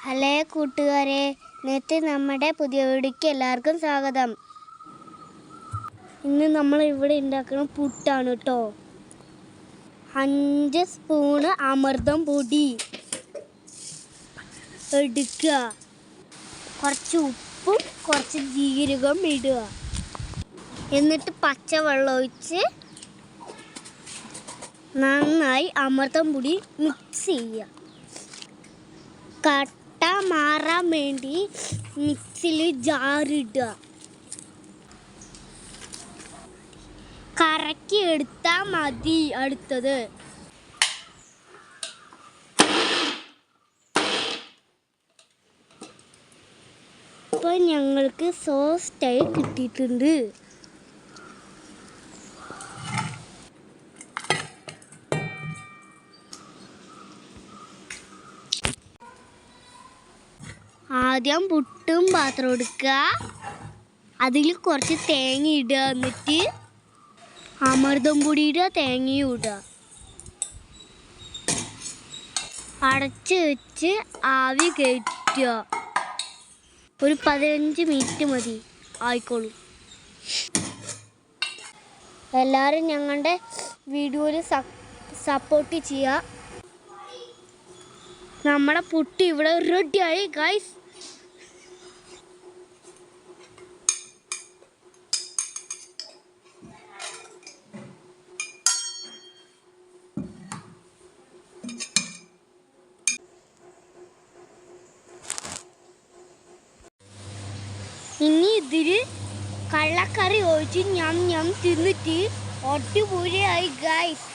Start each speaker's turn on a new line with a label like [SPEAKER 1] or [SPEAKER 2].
[SPEAKER 1] Hello കൂട്ടുകാരെ, നേരത്തെ നമ്മുടെ പുതിയ വീഡിയോയ്ക്ക് എല്ലാവർക്കും സ്വാഗതം. ഇന്ന് നമ്മൾ ഇവിടെ ഉണ്ടാക്കുന്ന പുട്ടാണ് കേട്ടോ. 5 സ്പൂണ് അമൃതം പൊടി എടുക്കുക, കുറച്ച് ഉപ്പും കുറച്ച് ജീരകം ഇടുക. എന്നിട്ട് പച്ചവെള്ളം ഒഴിച്ച് നന്നായി അമൃതം പൊടി മിക്സ് ചെയ്യുക. കട്ട മാറാൻ വേണ്ടി മിക്സിയിൽ ജാറിടുക. കറക്കി എടുത്താൽ മതി. അടുത്തത് ഇപ്പോൾ ഞങ്ങൾക്ക് സോഫ്റ്റായി കിട്ടിയിട്ടുണ്ട്. ആദ്യം പുട്ടും പാത്രം എടുക്കുക, അതിൽ കുറച്ച് തേങ്ങ ഇടുക, എന്നിട്ട് അമൃതം പൊടി ഇടുക, തേങ്ങയും ഇടുക. അടച്ച് വെച്ച് ആവി കയറ്റുക. ഒരു 15 മിനിറ്റ് മതി, ആയിക്കോളും. എല്ലാവരും ഞങ്ങളുടെ വീഡിയോയിൽ സപ്പോർട്ട് ചെയ്യുക. നമ്മുടെ പുട്ട് ഇവിടെ റെഡിയായി ഗൈസ്. ഇനി ഇതിൽ കള്ളക്കറി ഒഴിച്ച് ഞം ഞം തിന്നിട്ട് ഒട്ടുപൂരിയായി ഗൈസ്.